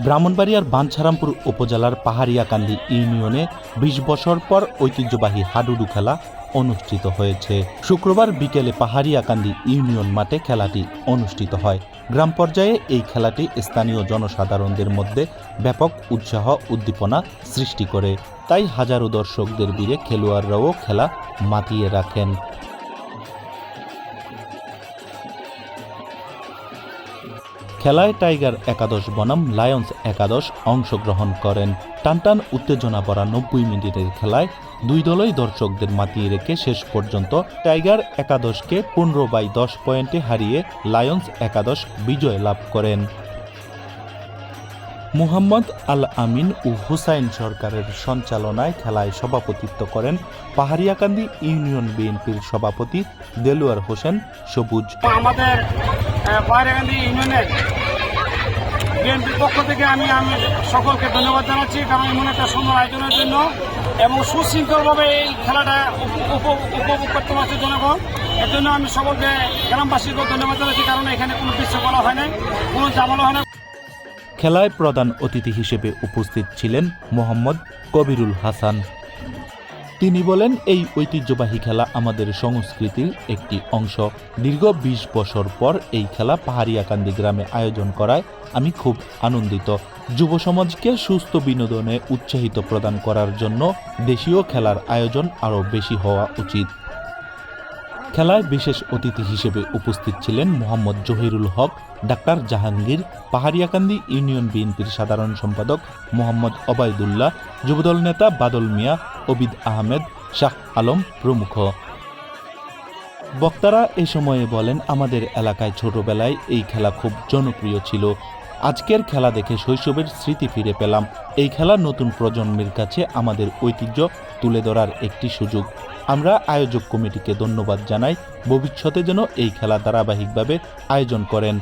ব্রাহ্মণবাড়িয়ার বাঞ্ছারামপুর উপজেলার পাহাড়িয়াকান্দি ইউনিয়নে ২০ বছর পর ঐতিহ্যবাহী হাডুডু খেলা অনুষ্ঠিত হয়েছে। শুক্রবার বিকেলে পাহাড়িয়াকান্দি ইউনিয়ন মাঠে খেলাটি অনুষ্ঠিত হয়। গ্রাম পর্যায়ে এই খেলাটি স্থানীয় জনসাধারণদের মধ্যে ব্যাপক উৎসাহ উদ্দীপনা সৃষ্টি করে। তাই হাজারো দর্শকদের ভিড়ে খেলোয়াড়রাও খেলা মাতিয়ে রাখেন। খেলায় টাইগার একাদশ বনাম লায়ন্স একাদশ অংশগ্রহণ করেন। টানটান উত্তেজনা ভরা ৯০ মিনিটের খেলায় দুই দলই দর্শকদের মাতিয়ে রেখে শেষ পর্যন্ত টাইগার একাদশকে ১৫/১০ পয়েন্টে হারিয়ে লায়ন্স একাদশ বিজয় লাভ করেন। মুহাম্মদ আল আমিন ও হুসাইন সরকারের সঞ্চালনায় খেলায় সভাপতিত্ব করেন পাহাড়িয়াকান্দি ইউনিয়ন বিএনপির সভাপতি দেলোয়ার হোসেন সবুজ। আমাদের পাহাড়িয়াকান্দি ইউনিয়নের বিএনপির পক্ষ থেকে আমি সকলকে ধন্যবাদ জানাচ্ছি, কারণ এমন একটা সুন্দর আয়োজনের জন্য এবং সুশৃঙ্খলভাবে এই খেলাটা উপভোগ করতে পারছে জনগণ। এর জন্য আমি সকলকে গ্রামবাসীকেও ধন্যবাদ জানাচ্ছি, কারণ এখানে কোনো বিশৃঙ্খলা হয় নাই, কোনো ঝামেলা হয় না। খেলায় প্রধান অতিথি হিসেবে উপস্থিত ছিলেন মোহাম্মদ কবিরুল হাসান। তিনি বলেন, এই ঐতিহ্যবাহী খেলা আমাদের সংস্কৃতির একটি অংশ। দীর্ঘ ২০ বছর পর এই খেলা পাহাড়িয়াকান্দি গ্রামে আয়োজন করায় আমি খুব আনন্দিত। যুব সমাজকে সুস্থ বিনোদনে উৎসাহিত প্রদান করার জন্য দেশীয় খেলার আয়োজন আরও বেশি হওয়া উচিত। খেলায় বিশেষ অতিথি হিসেবে উপস্থিত ছিলেন মোহাম্মদ জহিরুল হক, ডাক্তার জাহাঙ্গীর, পাহাড়িয়াকান্দি ইউনিয়ন বিএনপির সাধারণ সম্পাদক মোহাম্মদ ওবায়দুল্লাহ, যুবদল নেতা বাদল মিয়া, ওবিদ আহমেদ, শাহ আলম প্রমুখ। বক্তারা এ সময়ে বলেন, আমাদের এলাকায় ছোটবেলায় এই খেলা খুব জনপ্রিয় ছিল। আজকের খেলা দেখে শৈশবের স্মৃতি ফিরে পেলাম। এই খেলা নতুন প্রজন্মের কাছে আমাদের ঐতিহ্য তুলে ধরার একটি সুযোগ। আমরা আয়োজক কমিটিকে ধন্যবাদ জানাই, ভবিষ্যতে যেন এই খেলা ধারাবাহিকভাবে আয়োজন করেন।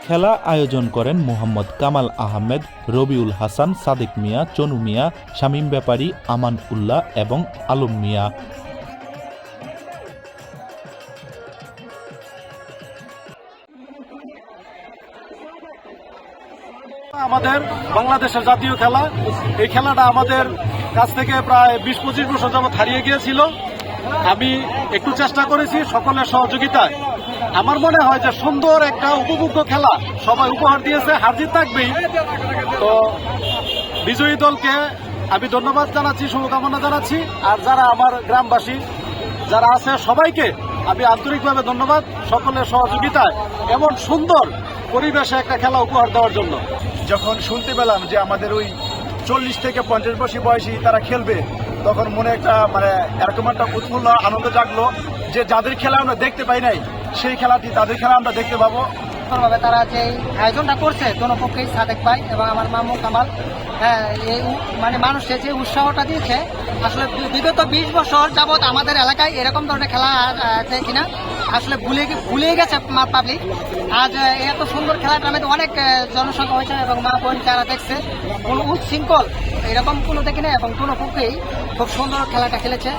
খেলা আয়োজন করেন মোহাম্মদ কামাল আহমেদ, রবিউল হাসান, সাদেক মিয়া, চনু মিয়া, শামীম ব্যাপারী, আমান উল্লাহ এবং আলম মিয়া। আমাদের বাংলাদেশের জাতীয় খেলা, এই খেলাটা আমাদের কাছ থেকে প্রায় ২০-২৫ বছর যাবৎ হারিয়ে গিয়েছিল। আমি একটু চেষ্টা করেছি সকলের সহযোগিতায়। আমার মনে হয় যে সুন্দর একটা উপভোগ্য খেলা সবাই উপহার দিয়েছে, হার জিত থাকবেই। তো বিজয়ী দলকে আমি ধন্যবাদ জানাচ্ছি, শুভকামনা জানাচ্ছি। আর যারা আমার গ্রামবাসী যারা আছে সবাইকে আমি আন্তরিকভাবে ধন্যবাদ, সকলের সহযোগিতায় এমন সুন্দর পরিবেশে একটা খেলা উপহার দেওয়ার জন্য। যখন শুনতে পেলাম যে আমাদের ওই ৪০ থেকে ৫০ বছর বয়সী তারা খেলবে, তখন মনে একটা এরকম একটা উৎফুল্ল আনন্দ জাগলো যে যাদের খেলা আমরা দেখতে পাই নাই সেই খেলাটি তাদের খেলা আমরা দেখতে পাবো। তারা যে আয়োজনটা করছে দোনোপক্ষেই, সাদেক ভাই এবং আমার মামু কামাল, এই মানুষকে যে উৎসাহটা দিয়েছে, আসলে বিগত ২০ বছর যাবৎ আমাদের এলাকায় এরকম ধরনের খেলা দেখি না। আসলে ভুলে গেছে পাবলিক। আজ এত সুন্দর খেলাটা আমাদের অনেক জনসংখ্যা হয়েছে এবং মা বোন যারা দেখছে, কোনো উচ্ছৃঙ্খল এরকম কোনো দেখি না এবং কোনো পক্ষেই খুব সুন্দর খেলাটা খেলেছে।